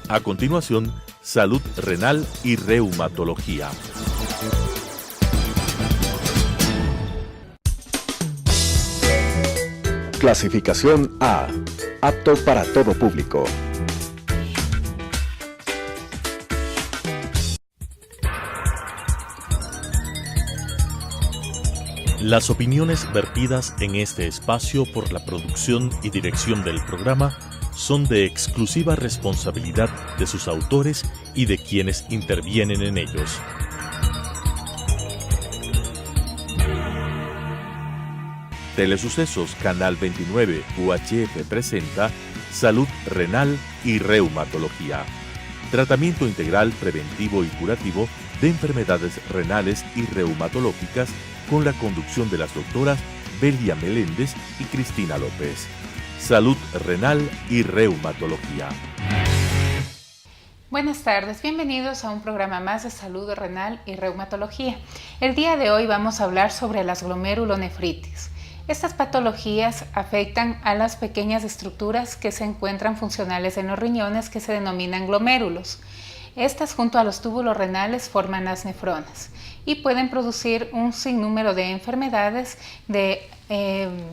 A continuación, salud renal y reumatología. Clasificación A. Apto para todo público. Las opiniones vertidas en este espacio por la producción y dirección del programa son de exclusiva responsabilidad de sus autores y de quienes intervienen en ellos. Telesucesos Canal 29 UHF presenta Salud Renal y Reumatología. Tratamiento integral preventivo y curativo de enfermedades renales y reumatológicas con la conducción de las doctoras Belia Meléndez y Cristina López. Salud renal y reumatología. Buenas tardes, bienvenidos a un programa más de salud renal y reumatología. El día de hoy vamos a hablar sobre las glomerulonefritis. Estas patologías afectan a las pequeñas estructuras que se encuentran funcionales en los riñones, que se denominan glomérulos. Estas, junto a los túbulos renales, forman las nefronas y pueden producir un sinnúmero de enfermedades de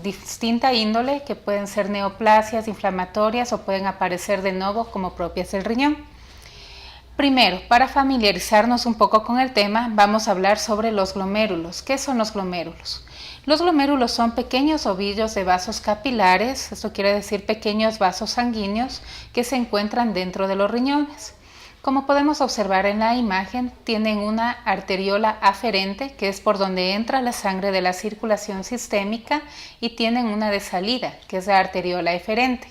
distinta índole, que pueden ser neoplasias inflamatorias o pueden aparecer de nuevo como propias del riñón. Primero, para familiarizarnos un poco con el tema, vamos a hablar sobre los glomérulos. ¿Qué son los glomérulos? Los glomérulos son pequeños ovillos de vasos capilares, esto quiere decir pequeños vasos sanguíneos que se encuentran dentro de los riñones. Como podemos observar en la imagen, tienen una arteriola aferente, que es por donde entra la sangre de la circulación sistémica, y tienen una de salida, que es la arteriola eferente.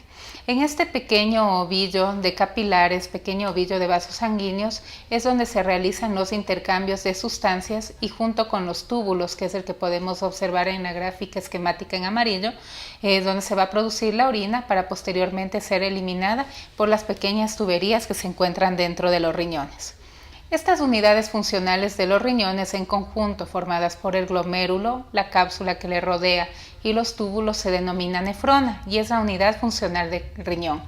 En este pequeño ovillo de capilares, pequeño ovillo de vasos sanguíneos, es donde se realizan los intercambios de sustancias, y junto con los túbulos, que es el que podemos observar en la gráfica esquemática en amarillo, donde se va a producir la orina para posteriormente ser eliminada por las pequeñas tuberías que se encuentran dentro de los riñones. Estas unidades funcionales de los riñones en conjunto, formadas por el glomérulo, la cápsula que le rodea y los túbulos, se denomina nefrona y es la unidad funcional del riñón.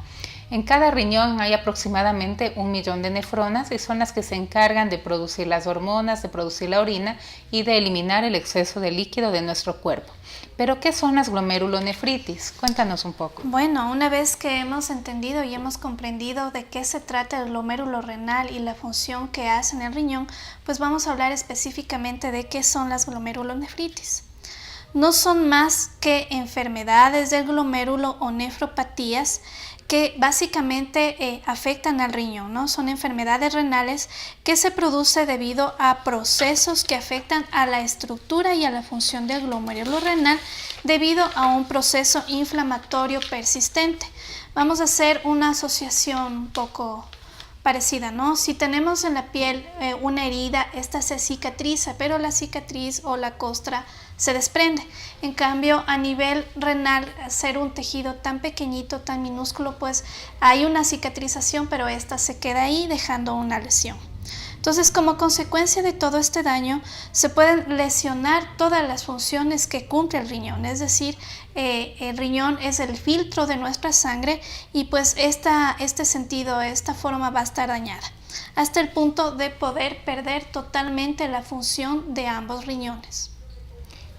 En cada riñón hay aproximadamente 1 millón de nefronas y son las que se encargan de producir las hormonas, de producir la orina y de eliminar el exceso de líquido de nuestro cuerpo. ¿Pero qué son las glomerulonefritis? Cuéntanos un poco. Bueno, una vez que hemos entendido y hemos comprendido de qué se trata el glomérulo renal y la función que hace en el riñón, pues vamos a hablar específicamente de qué son las glomerulonefritis. No son más que enfermedades del glomérulo o nefropatías que básicamente afectan al riñón, ¿no? Son enfermedades renales que se producen debido a procesos que afectan a la estructura y a la función del glomérulo renal debido a un proceso inflamatorio persistente. Vamos a hacer una asociación un poco parecida, ¿no? Si tenemos en la piel una herida, esta se cicatriza, pero la cicatriz o la costra se desprende. En cambio, a nivel renal, ser un tejido tan pequeñito, tan minúsculo, pues hay una cicatrización, pero esta se queda ahí dejando una lesión. Entonces, como consecuencia de todo este daño, se pueden lesionar todas las funciones que cumple el riñón, es decir, el riñón es el filtro de nuestra sangre y pues este sentido, esta forma va a estar dañada, hasta el punto de poder perder totalmente la función de ambos riñones.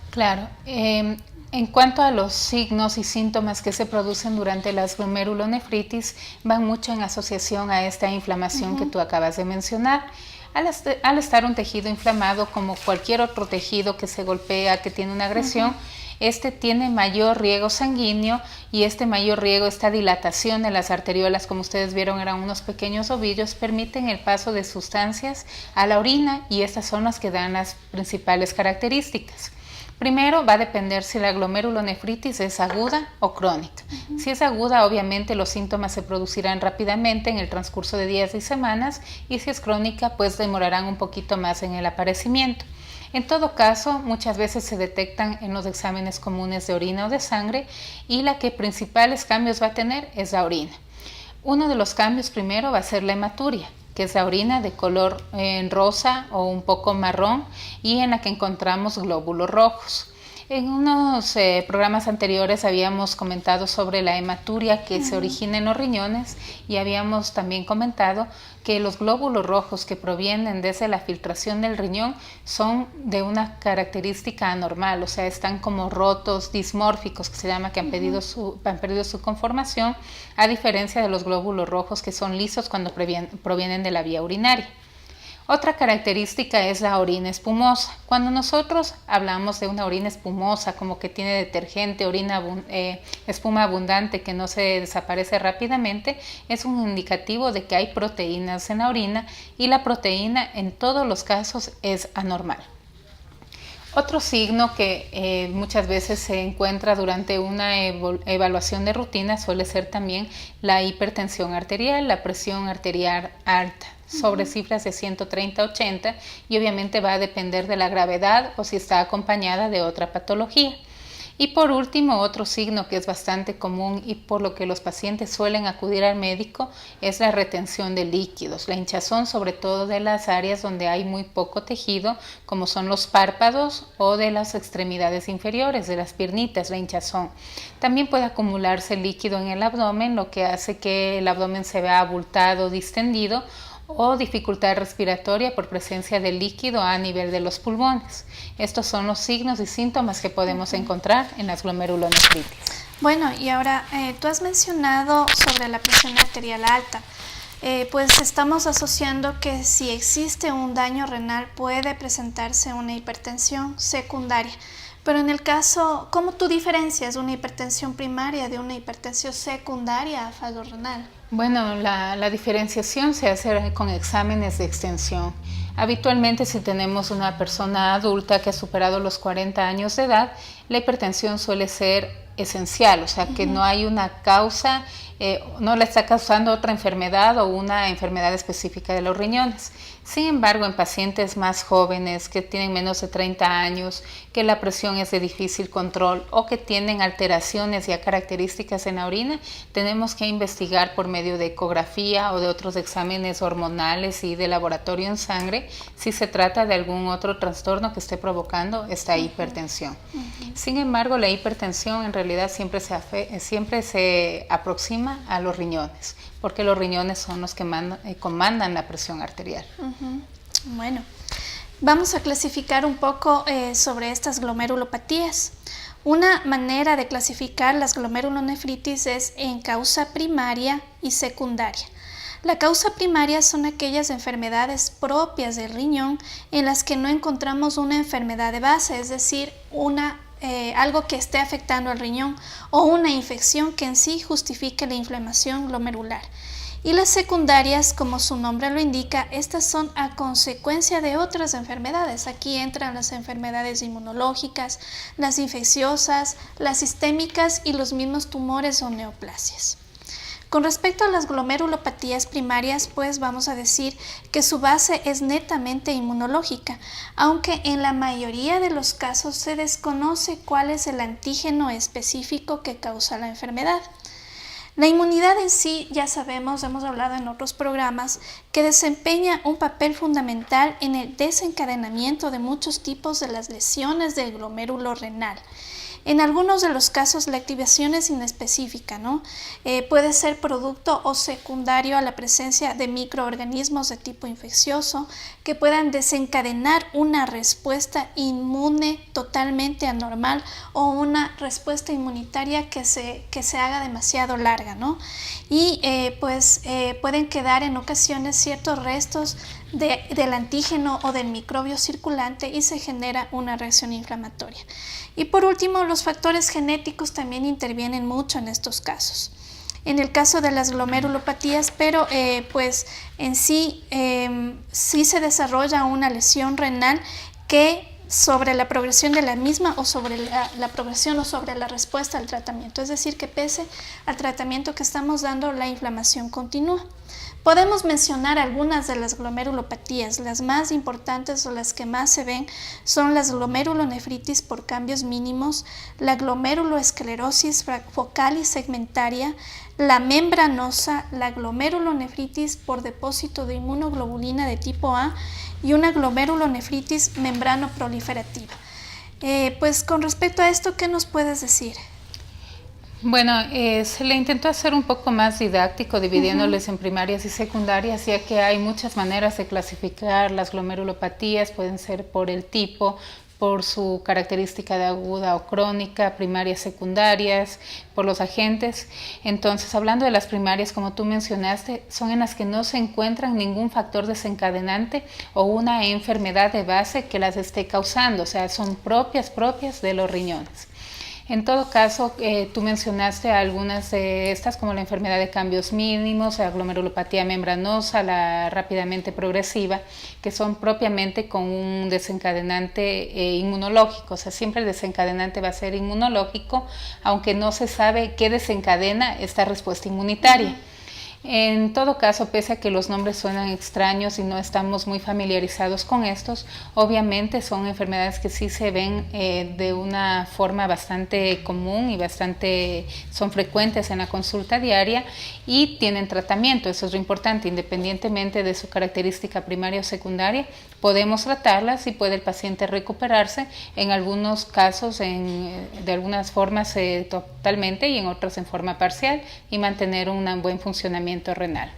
Claro, en cuanto a los signos y síntomas que se producen durante las glomerulonefritis, van mucho en asociación a esta inflamación que tú acabas de mencionar. Al estar un tejido inflamado, como cualquier otro tejido que se golpea, que tiene una agresión, este tiene mayor riego sanguíneo y este mayor riego, esta dilatación de las arteriolas, como ustedes vieron, eran unos pequeños ovillos, permiten el paso de sustancias a la orina y estas son las que dan las principales características. Primero va a depender si la glomerulonefritis es aguda o crónica. Si es aguda, obviamente los síntomas se producirán rápidamente en el transcurso de días y semanas, y si es crónica, pues demorarán un poquito más en el aparecimiento. En todo caso, muchas veces se detectan en los exámenes comunes de orina o de sangre, y la que principales cambios va a tener es la orina. Uno de los cambios primero va a ser la hematuria, que es la orina de color rosa o un poco marrón y en la que encontramos glóbulos rojos. En unos programas anteriores habíamos comentado sobre la hematuria que se origina en los riñones y habíamos también comentado que los glóbulos rojos que provienen desde la filtración del riñón son de una característica anormal, o sea, están como rotos, dismórficos, que se llama, que han perdido su conformación, a diferencia de los glóbulos rojos que son lisos cuando provienen de la vía urinaria. Otra característica es la orina espumosa. Cuando nosotros hablamos de una orina espumosa, como que tiene detergente, espuma abundante que no se desaparece rápidamente, es un indicativo de que hay proteínas en la orina y la proteína en todos los casos es anormal. Otro signo que muchas veces se encuentra durante una evaluación de rutina suele ser también la hipertensión arterial, la presión arterial alta, sobre cifras de 130-80, y obviamente va a depender de la gravedad o si está acompañada de otra patología. Y por último, otro signo que es bastante común y por lo que los pacientes suelen acudir al médico es la retención de líquidos, la hinchazón sobre todo de las áreas donde hay muy poco tejido, como son los párpados o de las extremidades inferiores, de las piernitas, la hinchazón. También puede acumularse líquido en el abdomen, lo que hace que el abdomen se vea abultado, distendido, o dificultad respiratoria por presencia de líquido a nivel de los pulmones. Estos son los signos y síntomas que podemos encontrar en las glomerulonefritis. Bueno, y ahora tú has mencionado sobre la presión arterial alta. Pues estamos asociando que si existe un daño renal puede presentarse una hipertensión secundaria. Pero en el caso, ¿cómo tú diferencias una hipertensión primaria de una hipertensión secundaria a fallo renal? Bueno, la diferenciación se hace con exámenes de extensión. Habitualmente, si tenemos una persona adulta que ha superado los 40 años de edad, la hipertensión suele ser esencial, o sea que no hay una causa, no le está causando otra enfermedad o una enfermedad específica de los riñones. Sin embargo, en pacientes más jóvenes que tienen menos de 30 años, que la presión es de difícil control o que tienen alteraciones ya características en la orina, tenemos que investigar por medio de ecografía o de otros exámenes hormonales y de laboratorio en sangre si se trata de algún otro trastorno que esté provocando esta hipertensión. Sin embargo, la hipertensión en realidad siempre se aproxima a los riñones, porque los riñones son los que comandan la presión arterial. Bueno, vamos a clasificar un poco sobre estas glomerulopatías. Una manera de clasificar las glomerulonefritis es en causa primaria y secundaria. La causa primaria son aquellas enfermedades propias del riñón en las que no encontramos una enfermedad de base, es decir, algo que esté afectando al riñón o una infección que en sí justifique la inflamación glomerular. Y las secundarias, como su nombre lo indica, estas son a consecuencia de otras enfermedades. Aquí entran las enfermedades inmunológicas, las infecciosas, las sistémicas y los mismos tumores o neoplasias. Con respecto a las glomerulopatías primarias, pues vamos a decir que su base es netamente inmunológica, aunque en la mayoría de los casos se desconoce cuál es el antígeno específico que causa la enfermedad. La inmunidad en sí, ya sabemos, hemos hablado en otros programas, que desempeña un papel fundamental en el desencadenamiento de muchos tipos de las lesiones del glomérulo renal. En algunos de los casos la activación es inespecífica, ¿no? Puede ser producto o secundario a la presencia de microorganismos de tipo infeccioso que puedan desencadenar una respuesta inmune totalmente anormal o una respuesta inmunitaria que se haga demasiado larga, ¿no? Y pueden quedar en ocasiones ciertos restos del antígeno o del microbio circulante y se genera una reacción inflamatoria. Y por último, los factores genéticos también intervienen mucho en estos casos. En el caso de las glomerulopatías, pero pues en sí, sí se desarrolla una lesión renal que sobre la progresión de la misma o sobre la progresión o sobre la respuesta al tratamiento. Es decir, que pese al tratamiento que estamos dando, la inflamación continúa. Podemos mencionar algunas de las glomerulopatías. Las más importantes o las que más se ven son las glomerulonefritis por cambios mínimos, la glomeruloesclerosis focal y segmentaria, la membranosa, la glomerulonefritis por depósito de inmunoglobulina de tipo A y una glomerulonefritis membranoproliferativa. Pues con respecto a esto, ¿qué nos puedes decir? Bueno, se le intentó hacer un poco más didáctico, dividiéndoles en primarias y secundarias, ya que hay muchas maneras de clasificar las glomerulopatías, pueden ser por el tipo, por su característica de aguda o crónica, primarias, secundarias, por los agentes. Entonces, hablando de las primarias, como tú mencionaste, son en las que no se encuentran ningún factor desencadenante o una enfermedad de base que las esté causando, o sea, son propias de los riñones. En todo caso, tú mencionaste algunas de estas, como la enfermedad de cambios mínimos, la glomerulopatía membranosa, la rápidamente progresiva, que son propiamente con un desencadenante inmunológico. O sea, siempre el desencadenante va a ser inmunológico, aunque no se sabe qué desencadena esta respuesta inmunitaria. En todo caso, pese a que los nombres suenan extraños y no estamos muy familiarizados con estos, obviamente son enfermedades que sí se ven de una forma bastante común y son frecuentes en la consulta diaria y tienen tratamiento. Eso es lo importante, independientemente de su característica primaria o secundaria, podemos tratarlas y puede el paciente recuperarse, en algunos casos de algunas formas totalmente y en otras en forma parcial, y mantener un buen funcionamiento renal.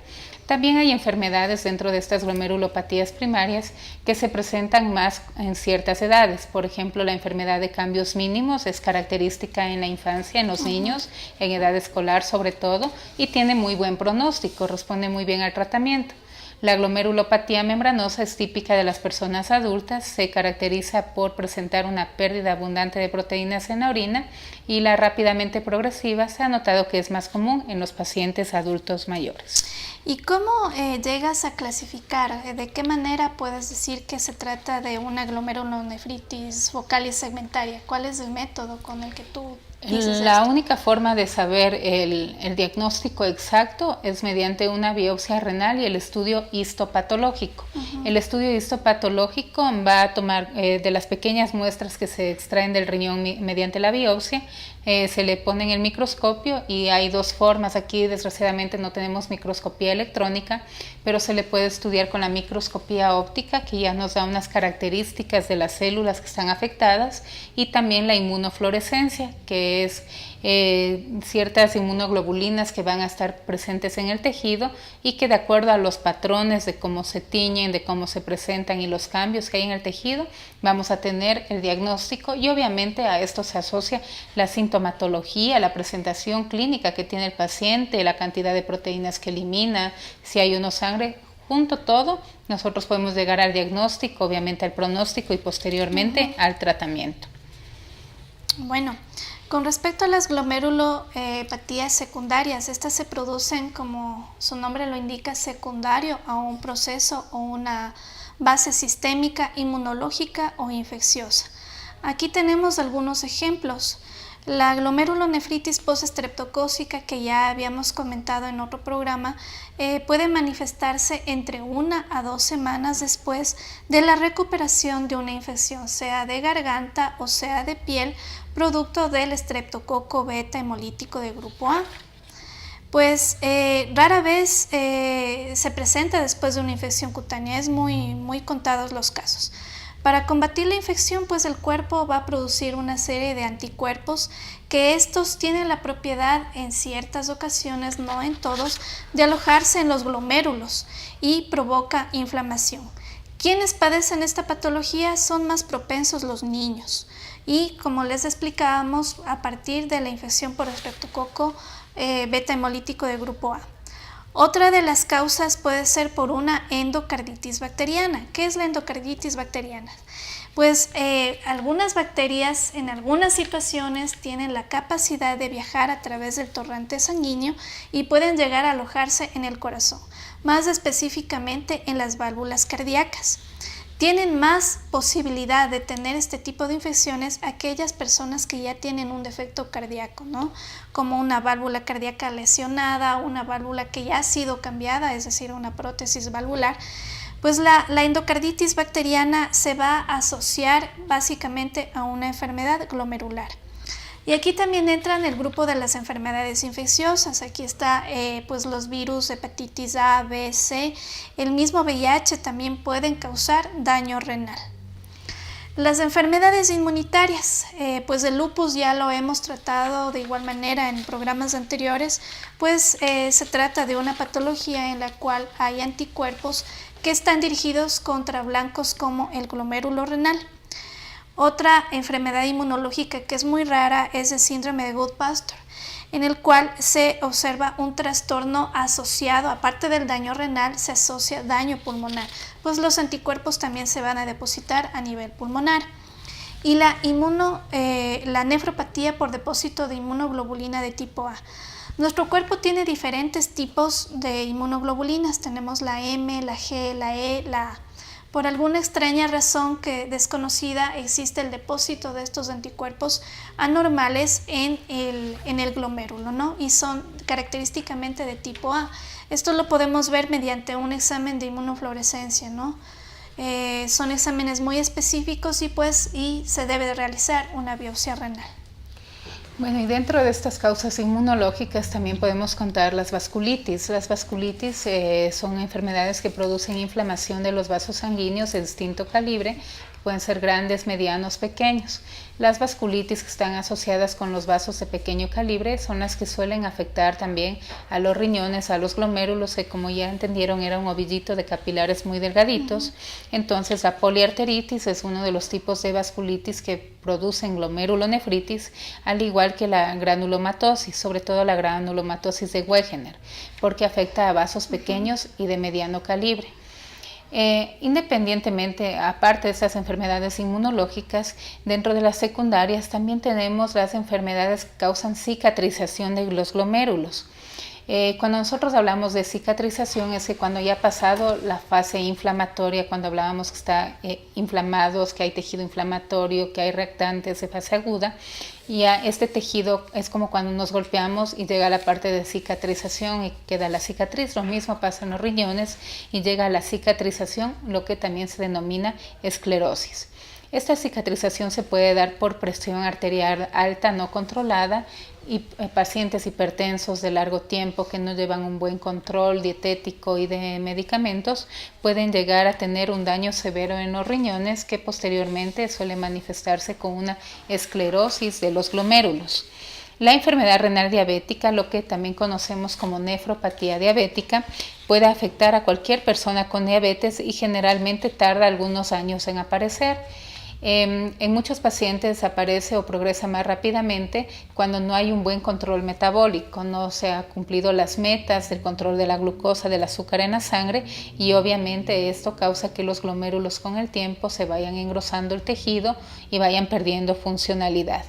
También hay enfermedades dentro de estas glomerulopatías primarias que se presentan más en ciertas edades. Por ejemplo, la enfermedad de cambios mínimos es característica en la infancia, en los niños, en edad escolar sobre todo, y tiene muy buen pronóstico, responde muy bien al tratamiento. La glomerulopatía membranosa es típica de las personas adultas, se caracteriza por presentar una pérdida abundante de proteínas en la orina, y la rápidamente progresiva se ha notado que es más común en los pacientes adultos mayores. ¿Y cómo llegas a clasificar? ¿De qué manera puedes decir que se trata de una glomerulonefritis focal y segmentaria? ¿Cuál es el método con el que tú dices La esto? única forma de saber el diagnóstico exacto es mediante una biopsia renal y el estudio histopatológico. El estudio histopatológico va a tomar de las pequeñas muestras que se extraen del riñón mediante la biopsia, se le pone en el microscopio, y hay dos formas. Aquí desgraciadamente no tenemos microscopía electrónica, pero se le puede estudiar con la microscopía óptica, que ya nos da unas características de las células que están afectadas, y también la inmunofluorescencia, que es ciertas inmunoglobulinas que van a estar presentes en el tejido y que, de acuerdo a los patrones de cómo se tiñen, de cómo se presentan y los cambios que hay en el tejido, vamos a tener el diagnóstico. Y obviamente a esto se asocia la sintomatología, la presentación clínica que tiene el paciente, la cantidad de proteínas que elimina, si hay o no sangre. Junto todo, nosotros podemos llegar al diagnóstico, obviamente al pronóstico y posteriormente al tratamiento. Bueno, con respecto a las glomerulopatías secundarias, estas se producen, como su nombre lo indica, secundario a un proceso o una base sistémica, inmunológica o infecciosa. Aquí tenemos algunos ejemplos. La glomerulonefritis postestreptocócica, que ya habíamos comentado en otro programa, puede manifestarse entre 1 a 2 semanas después de la recuperación de una infección, sea de garganta o sea de piel, producto del estreptococo beta hemolítico de grupo A. Pues rara vez se presenta después de una infección cutánea, es muy contados los casos. Para combatir la infección, pues el cuerpo va a producir una serie de anticuerpos, que estos tienen la propiedad en ciertas ocasiones, no en todos, de alojarse en los glomérulos y provoca inflamación. Quienes padecen esta patología son más propensos los niños, y como les explicábamos, a partir de la infección por estreptococo beta hemolítico de grupo A. Otra de las causas puede ser por una endocarditis bacteriana. ¿Qué es la endocarditis bacteriana? Pues algunas bacterias en algunas situaciones tienen la capacidad de viajar a través del torrente sanguíneo y pueden llegar a alojarse en el corazón, más específicamente en las válvulas cardíacas. Tienen más posibilidad de tener este tipo de infecciones aquellas personas que ya tienen un defecto cardíaco, ¿no? Como una válvula cardíaca lesionada, una válvula que ya ha sido cambiada, es decir, una prótesis valvular. Pues la endocarditis bacteriana se va a asociar básicamente a una enfermedad glomerular. Y aquí también entran el grupo de las enfermedades infecciosas. Aquí está pues los virus, hepatitis A, B, C. El mismo VIH también pueden causar daño renal. Las enfermedades inmunitarias, pues el lupus ya lo hemos tratado de igual manera en programas anteriores, pues se trata de una patología en la cual hay anticuerpos que están dirigidos contra blancos como el glomérulo renal. Otra enfermedad inmunológica que es muy rara es el síndrome de Goodpasture, en el cual se observa un trastorno asociado, aparte del daño renal, se asocia daño pulmonar, pues los anticuerpos también se van a depositar a nivel pulmonar. Y la nefropatía por depósito de inmunoglobulina de tipo A. Nuestro cuerpo tiene diferentes tipos de inmunoglobulinas, tenemos la M, la G, la E, la A. Por alguna extraña razón que desconocida existe el depósito de estos anticuerpos anormales en el glomérulo, ¿no? Y son característicamente de tipo A. Esto lo podemos ver mediante un examen de inmunofluorescencia, ¿no? Son exámenes muy específicos y se debe de realizar una biopsia renal. Bueno, y dentro de estas causas inmunológicas también podemos contar las vasculitis. Las vasculitis son enfermedades que producen inflamación de los vasos sanguíneos de distinto calibre, que pueden ser grandes, medianos, pequeños. Las vasculitis que están asociadas con los vasos de pequeño calibre son las que suelen afectar también a los riñones, a los glomérulos, que como ya entendieron era un ovillito de capilares muy delgaditos. Entonces la poliarteritis es uno de los tipos de vasculitis que producen glomerulonefritis, al igual que la granulomatosis, sobre todo la granulomatosis de Wegener, porque afecta a vasos pequeños y de mediano calibre. Independientemente, aparte de estas enfermedades inmunológicas, dentro de las secundarias también tenemos las enfermedades que causan cicatrización de los glomérulos. Cuando nosotros hablamos de cicatrización es que cuando ya ha pasado la fase inflamatoria, cuando hablábamos que está inflamados, que hay tejido inflamatorio, que hay reactantes de fase aguda, y ya este tejido es como cuando nos golpeamos y llega a la parte de cicatrización y queda la cicatriz. Lo mismo pasa en los riñones y llega a la cicatrización, lo que también se denomina esclerosis. Esta cicatrización se puede dar por presión arterial alta no controlada y pacientes hipertensos de largo tiempo que no llevan un buen control dietético y de medicamentos pueden llegar a tener un daño severo en los riñones que posteriormente suele manifestarse con una esclerosis de los glomérulos. La enfermedad renal diabética, lo que también conocemos como nefropatía diabética, puede afectar a cualquier persona con diabetes y generalmente tarda algunos años en aparecer. En muchos pacientes aparece o progresa más rápidamente cuando no hay un buen control metabólico, no se han cumplido las metas del control de la glucosa, del azúcar en la sangre, y obviamente esto causa que los glomérulos con el tiempo se vayan engrosando el tejido y vayan perdiendo funcionalidad.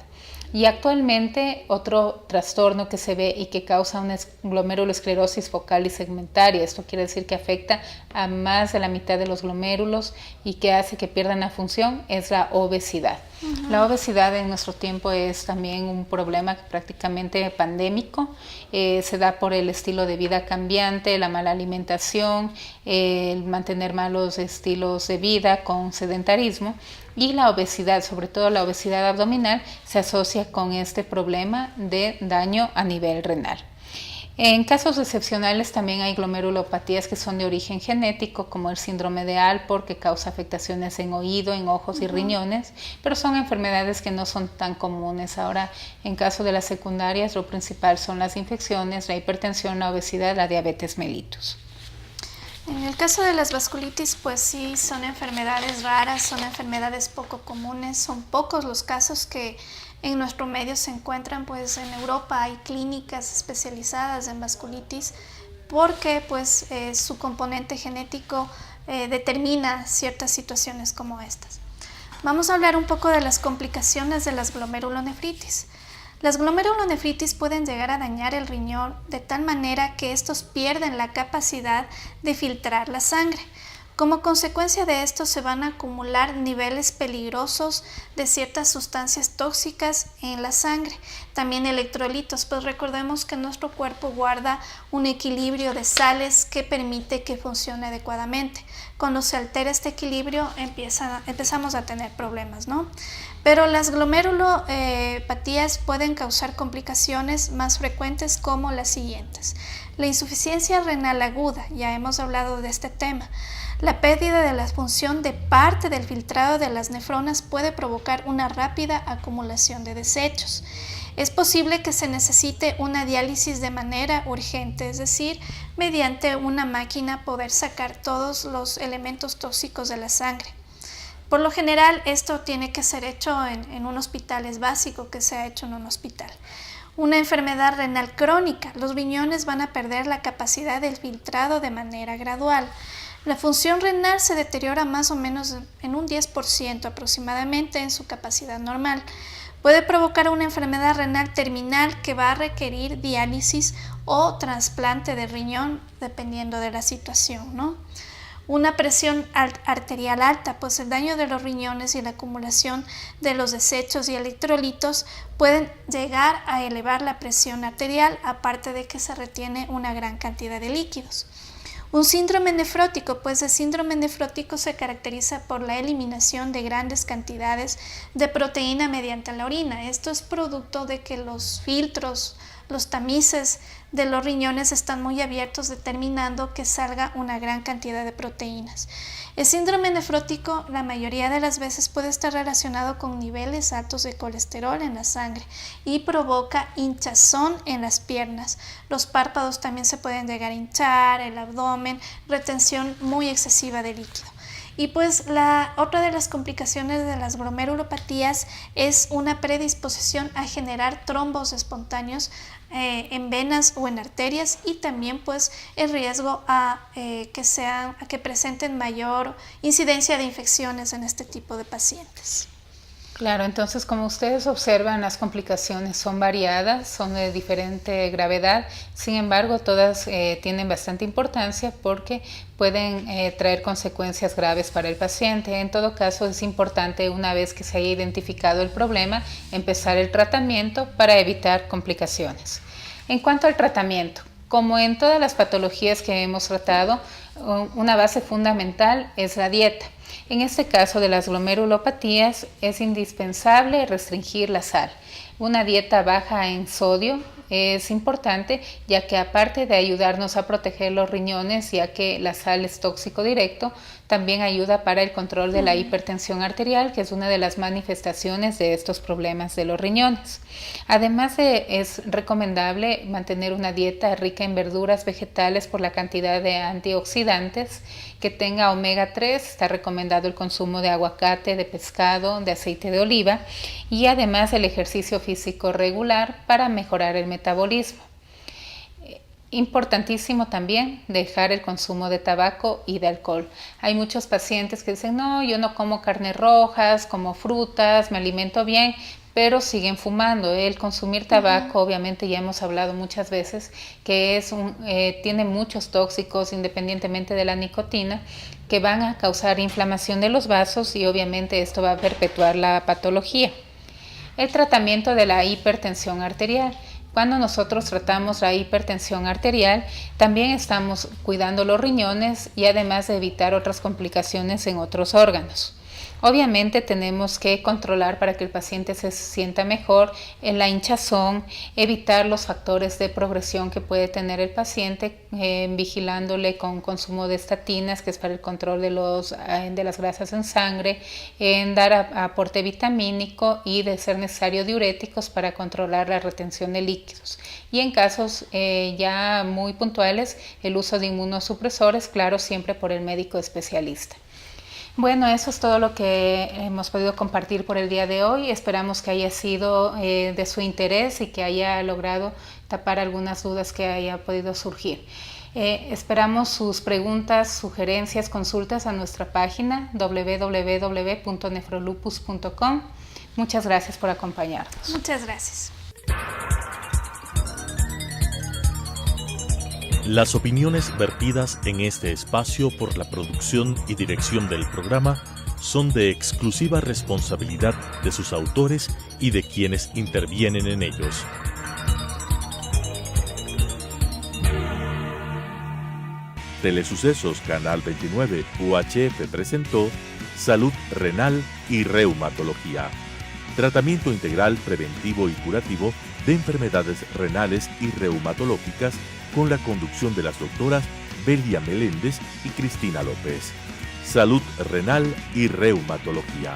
Y actualmente otro trastorno que se ve y que causa una glomerulosclerosis focal y segmentaria, esto quiere decir que afecta a más de la mitad de los glomérulos y que hace que pierdan la función, es la obesidad. La obesidad en nuestro tiempo es también un problema prácticamente pandémico. Se da por el estilo de vida cambiante, la mala alimentación, el mantener malos estilos de vida con sedentarismo, y la obesidad, sobre todo la obesidad abdominal, se asocia con este problema de daño a nivel renal. En casos excepcionales también hay glomerulopatías que son de origen genético, como el síndrome de Alport, que causa afectaciones en oído, en ojos y riñones, pero son enfermedades que no son tan comunes. Ahora, en caso de las secundarias, lo principal son las infecciones, la hipertensión, la obesidad, la diabetes mellitus. En el caso de las vasculitis, pues sí, son enfermedades raras, son enfermedades poco comunes, son pocos los casos que en nuestro medio se encuentran. Pues en Europa hay clínicas especializadas en vasculitis porque pues su componente genético determina ciertas situaciones como estas. Vamos a hablar un poco de las complicaciones de las glomerulonefritis. Las glomerulonefritis pueden llegar a dañar el riñón de tal manera que estos pierden la capacidad de filtrar la sangre. Como consecuencia de esto se van a acumular niveles peligrosos de ciertas sustancias tóxicas en la sangre, también electrolitos, pues recordemos que nuestro cuerpo guarda un equilibrio de sales que permite que funcione adecuadamente. Cuando se altera este equilibrio empezamos a tener problemas, ¿no? Pero las glomerulopatías pueden causar complicaciones más frecuentes como las siguientes. La insuficiencia renal aguda, ya hemos hablado de este tema. La pérdida de la función de parte del filtrado de las nefronas puede provocar una rápida acumulación de desechos. Es posible que se necesite una diálisis de manera urgente, es decir, mediante una máquina poder sacar todos los elementos tóxicos de la sangre. Por lo general, esto tiene que ser hecho en un hospital, es básico que sea hecho en un hospital. Una enfermedad renal crónica, los riñones van a perder la capacidad del filtrado de manera gradual. La función renal se deteriora más o menos en un 10% aproximadamente en su capacidad normal. Puede provocar una enfermedad renal terminal que va a requerir diálisis o trasplante de riñón dependiendo de la situación, ¿no? Una presión arterial alta, pues el daño de los riñones y la acumulación de los desechos y electrolitos pueden llegar a elevar la presión arterial, aparte de que se retiene una gran cantidad de líquidos. Un síndrome nefrótico, pues el síndrome nefrótico se caracteriza por la eliminación de grandes cantidades de proteína mediante la orina. Esto es producto de que los filtros, los tamices de los riñones están muy abiertos, determinando que salga una gran cantidad de proteínas. El síndrome nefrótico la mayoría de las veces puede estar relacionado con niveles altos de colesterol en la sangre y provoca hinchazón en las piernas. Los párpados también se pueden llegar a hinchar, el abdomen, retención muy excesiva de líquido. Y pues otra de las complicaciones de las glomerulopatías es una predisposición a generar trombos espontáneos en venas o en arterias, y también pues el riesgo a que presenten mayor incidencia de infecciones en este tipo de pacientes. Claro, entonces como ustedes observan, las complicaciones son variadas, son de diferente gravedad, sin embargo todas tienen bastante importancia porque pueden traer consecuencias graves para el paciente. En todo caso, es importante, una vez que se haya identificado el problema, empezar el tratamiento para evitar complicaciones. En cuanto al tratamiento, como en todas las patologías que hemos tratado, una base fundamental es la dieta. En este caso de las glomerulopatías es indispensable restringir la sal. Una dieta baja en sodio es importante, ya que aparte de ayudarnos a proteger los riñones, ya que la sal es tóxico directo, también ayuda para el control de la hipertensión arterial, que es una de las manifestaciones de estos problemas de los riñones. Además es recomendable mantener una dieta rica en verduras vegetales por la cantidad de antioxidantes, que tenga omega 3, está recomendado el consumo de aguacate, de pescado, de aceite de oliva, y además el ejercicio físico regular para mejorar el metabolismo. Importantísimo también dejar el consumo de tabaco y de alcohol. Hay muchos pacientes que dicen, no, yo no como carnes rojas, como frutas, me alimento bien, pero siguen fumando. El consumir tabaco, obviamente ya hemos hablado muchas veces, que tiene muchos tóxicos independientemente de la nicotina, que van a causar inflamación de los vasos, y obviamente esto va a perpetuar la patología. El tratamiento de la hipertensión arterial. Cuando nosotros tratamos la hipertensión arterial, también estamos cuidando los riñones y además de evitar otras complicaciones en otros órganos. Obviamente tenemos que controlar para que el paciente se sienta mejor en la hinchazón, evitar los factores de progresión que puede tener el paciente, vigilándole con consumo de estatinas, que es para el control de las grasas en sangre, en dar aporte vitamínico y, de ser necesario, diuréticos para controlar la retención de líquidos. Y en casos ya muy puntuales, el uso de inmunosupresores, claro, siempre por el médico especialista. Bueno, eso es todo lo que hemos podido compartir por el día de hoy. Esperamos que haya sido de su interés y que haya logrado tapar algunas dudas que haya podido surgir. Esperamos sus preguntas, sugerencias, consultas a nuestra página www.nefrolupus.com. Muchas gracias por acompañarnos. Muchas gracias. Las opiniones vertidas en este espacio por la producción y dirección del programa son de exclusiva responsabilidad de sus autores y de quienes intervienen en ellos. Telesucesos Canal 29 UHF presentó Salud Renal y Reumatología. Tratamiento integral preventivo y curativo de enfermedades renales y reumatológicas con la conducción de las doctoras Belia Meléndez y Cristina López. Salud renal y reumatología.